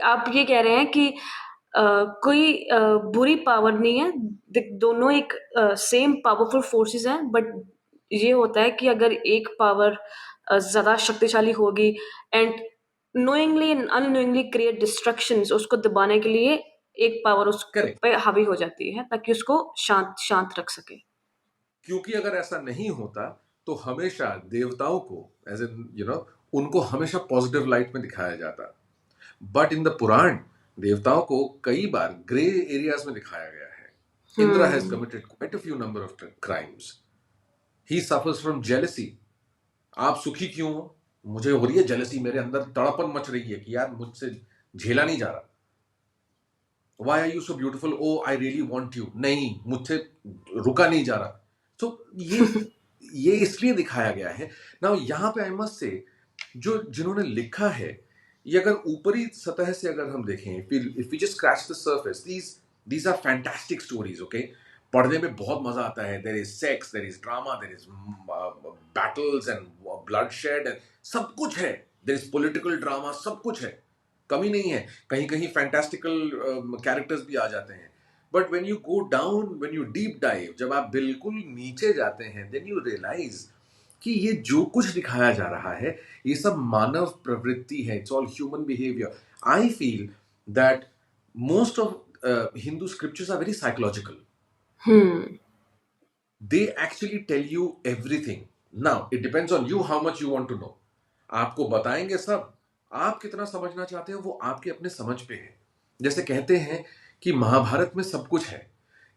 आप ये कह रहे हैं कि अ, कोई बुरी पावर नहीं है, दोनों एक सेम पावरफुल फोर्सेस हैं, बट ये होता है कि अगर एक पावर ज्यादा शक्तिशाली होगी and knowingly and unknowingly create destructions, उसको दबाने के लिए एक पावर उस करेक्ट, पे हावी हो जाती है ताकि उसको शांत शांत रख सके। क्योंकि अगर ऐसा नहीं होता तो हमेशा देवताओं को एज इन उनको हमेशा पॉजिटिव लाइट में दिखाया जाता। बट इन द पुराण देवताओं को कई बार ग्रे एरियाज में दिखाया गया है। Indra has hmm. Committed quite a few number of crimes. He suffers from jealousy. आप सुखी क्यों हो? मुझे हो रही है जेलसी, मेरे अंदर तड़पन मच रही है कि यार मुझसे झेला नहीं जा रहा। Why are you so beautiful? Oh I really want you. नहीं, मुझसे रुका नहीं जा रहा। तो ये इसलिए दिखाया गया है ना। यहां पे आई मस्ट से जो जिन्होंने लिखा है, ये अगर ऊपरी सतह से अगर हम देखें, if we just scratch the surface, these are fantastic stories. Okay, पढ़ने में बहुत मजा आता है। There is sex, there is drama, there is battles and bloodshed, सब कुछ है। देयर इज पॉलिटिकल ड्रामा, सब कुछ है, कमी नहीं है। कहीं कहीं फैंटास्टिकल कैरेक्टर्स भी आ जाते हैं। But when you go down, when you deep dive, जब आप बिल्कुल नीचे जाते हैं, देन यू रियलाइज कि ये जो कुछ दिखाया जा रहा है ये सब मानव प्रवृत्ति है। It's all human behaviour. I feel that most of Hindu scriptures are very psychological. Hmm. They actually tell you everything. Now it depends on you how much you want to know. आपको बताएंगे सब, आप कितना समझना चाहते हो वो आपके अपने समझ पे है। जैसे कहते हैं कि महाभारत में सब कुछ है।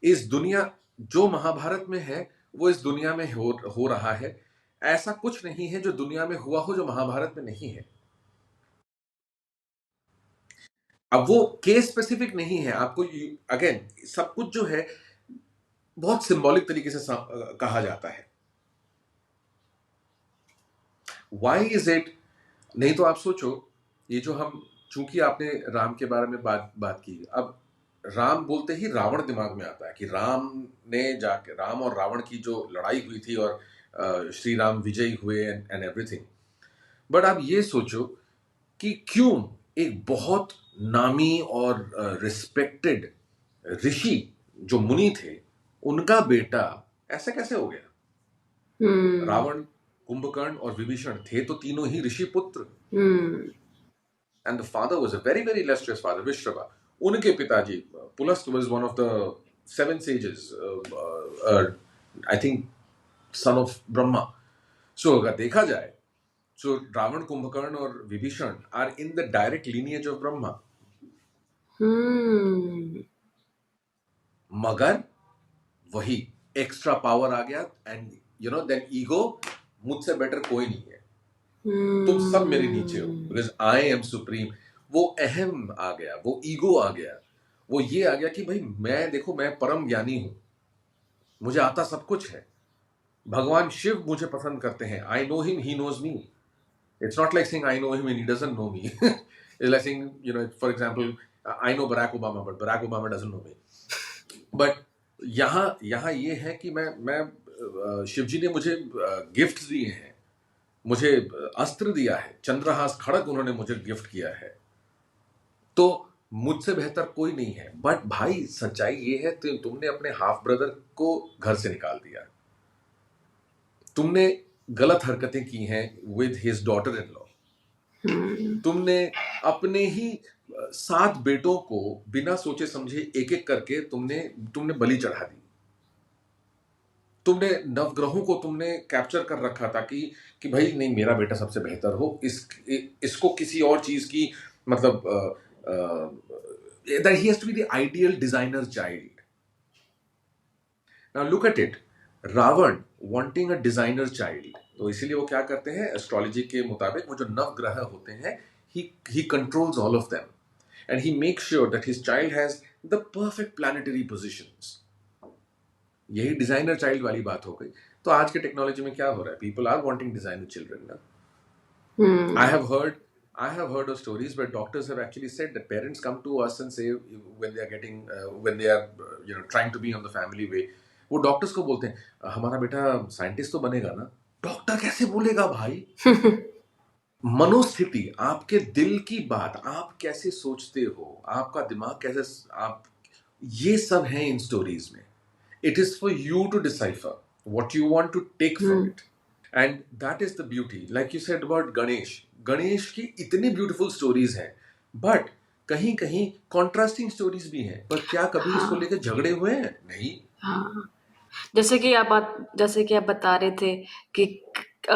इस दुनिया, जो महाभारत में है वो इस दुनिया में हो रहा है। ऐसा कुछ नहीं है जो दुनिया में हुआ हो जो महाभारत में नहीं है। अब वो केस स्पेसिफिक नहीं है। आपको अगेन सब कुछ जो है बहुत सिंबॉलिक तरीके से कहा जाता है। Why is it? नहीं तो आप सोचो, ये जो हम, चूंकि आपने राम के बारे में बात बात की, अब राम बोलते ही रावण दिमाग में आता है कि राम ने जाके, राम और रावण की जो लड़ाई हुई थी और श्री राम विजयी हुए एंड एवरीथिंग। बट आप ये सोचो कि क्यों एक बहुत नामी और रिस्पेक्टेड ऋषि जो मुनि थे, उनका बेटा ऐसा कैसे हो गया? हम्म। रावण, कुंभकर्ण और विभीषण थे तो तीनों ही ऋषि पुत्र। हम्म। And the father was a very, very illustrious father, Vishrava. उनके पिताजी Pulast was one of the seven sages, I think son of Brahma. So अगर देखा जाए, so रावण, कुंभकर्ण और Vibhishan are in the direct lineage of Brahma. हम्म। मगर वही एक्स्ट्रा पावर आ गया एंड देन ईगो, मुझसे बेटर कोई नहीं है, तुम सब मेरे नीचे हो hmm. Because I am supreme. वो अहम आ गया, वो ईगो आ गया, वो ये आ गया कि भाई मैं, देखो मैं परम ज्ञानी हूं, मुझे आता सब कुछ है। भगवान शिव मुझे पसंद करते हैं। I know him, he knows me. It's not like saying I know him and he doesn't know me. It's like saying, for example, I know Barack Obama but Barack Obama doesn't know me. But यहाँ ये है कि मैं शिव जी ने मुझे gift दिए हैं, मुझे अस्त्र दिया है, चंद्रहास खड़ग उन्होंने मुझे गिफ्ट किया है, तो मुझसे बेहतर कोई नहीं है। बट भाई सच्चाई ये है, तुमने अपने हाफ ब्रदर को घर से निकाल दिया, तुमने गलत हरकतें की हैं with his daughter in law, तुमने अपने ही 7 बेटों को बिना सोचे समझे एक एक करके तुमने बलि चढ़ा दी। तुमने नवग्रहों को तुमने कैप्चर कर रखा था कि भाई नहीं, मेरा बेटा सबसे बेहतर हो, इसको किसी और चीज की, मतलब that he has to be the ideal designer child. Now look at it. Ravan wanting a designer child, तो इसीलिए वो क्या करते हैं, एस्ट्रोलॉजी के मुताबिक वो जो नवग्रह होते हैं, he controls all of them and he makes sure that his child has the perfect planetary positions. यही डिजाइनर चाइल्ड वाली बात हो गई। तो आज के टेक्नोलॉजी में क्या हो रहा है, people are wanting designer children ना। I have heard of stories where doctors have actually said that parents come to us and say when they are getting when they are trying to be on the family way, वो doctors को बोलते हैं हमारा बेटा scientist तो बनेगा ना। Doctor कैसे बोलेगा भाई? मनोस्थिति, आपके दिल की बात, आप कैसे सोचते हो, आपका दिमाग कैसे, आप, ये सब है इन स्टोरीज में. It is for you to decipher what you want to take from hmm, it. And that is the beauty. Like you said about Ganesh की इतनी ब्यूटीफुल स्टोरीज हैं, बट कहीं कहीं कॉन्ट्रास्टिंग स्टोरीज भी हैं. पर क्या कभी इसको हाँ, लेकर झगड़े हुए हैं? नहीं. हाँ। जैसे कि आप बता रहे थे कि अ,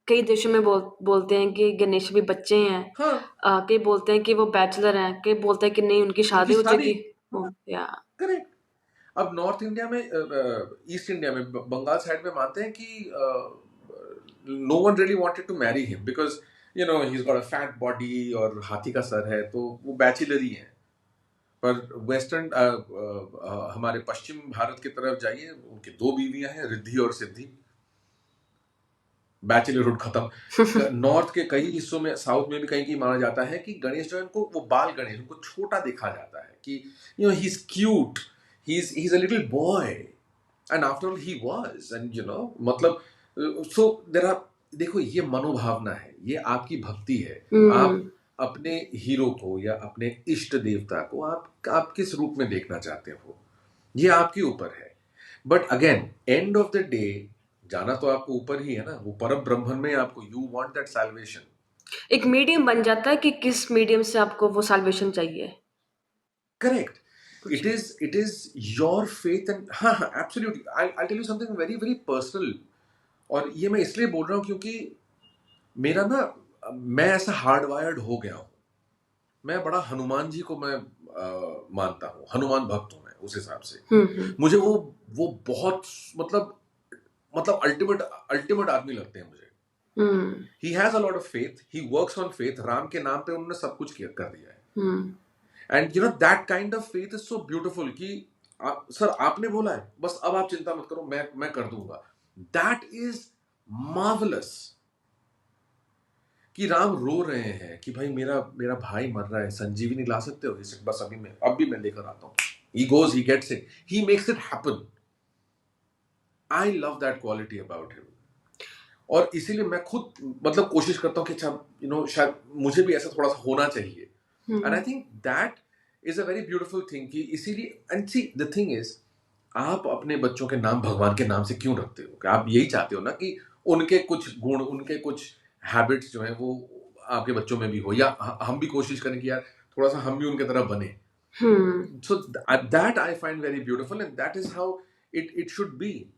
कई देशों में बोलते हैं कि गणेश भी बच्चे हैं। हाँ. कई बोलते हैं कि वो बैचलर हैं, कई बोलते हैं कि नहीं उनकी उनकी शादी हो शादी. चुकी हाँ. हो या करेक्ट. अब नॉर्थ इंडिया में, ईस्ट इंडिया में, बंगाल साइड में मानते हैं कि no one really wanted to marry him because you know he is got a fat body और हाथी का सर है, तो वो बैचलर ही है. पर वेस्टर्न, हमारे पश्चिम भारत की तरफ जाइए, उनकी दो बीवियां हैं, रिद्धि और सिद्धि. बैचलरहुड खत्म. नॉर्थ के कई हिस्सों में, साउथ में भी कहीं कहीं माना जाता है कि गणेश जो है उनको, वो बाल गणेश, उनको छोटा देखा जाता है कि you know he is cute, he is a little boy. And after all he was, and you no, मतलब, सो देयर आर, देखो ये मनोभावना है, ये आपकी भक्ति है. आप हुँ, अपने हीरो को या अपने इष्ट देवता को आप किस रूप में देखना चाहते हो, ये आपके ऊपर है. But again, end of the day, जाना तो आपको ऊपर ही है ना, वो परम ब्रह्मन में आपको, यू वांट दैट सैल्वेशन. एक मीडियम बन जाता है कि किस मीडियम से आपको वो सैल्वेशन चाहिए। करेक्ट. कुछ it is your faith. And हाँ हाँ, absolutely, I tell you something very very personal. और ये मैं इसलिए बोल रहा हूँ क्योंकि मेरा ना, मैं ऐसा हार्ड वायर्ड हो गया हूँ. मैं बड़ा हनुमान जी को मैं मानता हूँ, हनुमान भक्त हूँ मैं उस हिसाब से. हुँ, हुँ, मुझे वो बहुत, मतलब अल्टीमेट अल्टीमेट आदमी लगते हैं मुझे. Hmm, he has a lot of faith, he works on faith. Ram के नाम पे उन्होंने सब कुछ किया, कर दिया है. हुँ, and you know that kind of faith is so beautiful कि सर आपने बोला है, बस अब आप चिंता मत करो, मैं कर दूंगा. That is marvellous. कि राम रो रहे हैं कि भाई मेरा मेरा भाई मर रहा है, संजीवनी ला सकते हो? इसे बस अब भी मैं लेकर आता हूँ. He goes, he gets it, he makes it happen. I love that quality about him. और इसीलिए मैं खुद, मतलब कोशिश करता हूँ कि अच्छा, यू नो, शायद मुझे भी ऐसा थोड़ा सा होना चाहिए. And I hmm, think that is a very beautiful thing. कि इसीलिए, and see the thing is, आप अपने बच्चों के नाम भगवान के नाम से क्यों रखते हो? कि आप यही चाहते हो ना कि उनके कुछ गुण, उनके कुछ हैबिट्स जो हैं वो आपके बच्चों में भी हो, या हम भी कोशिश करें कि यार थोड़ा सा हम भी उनके तरह बने. हुँ। So that I find very beautiful, and that is how it should be.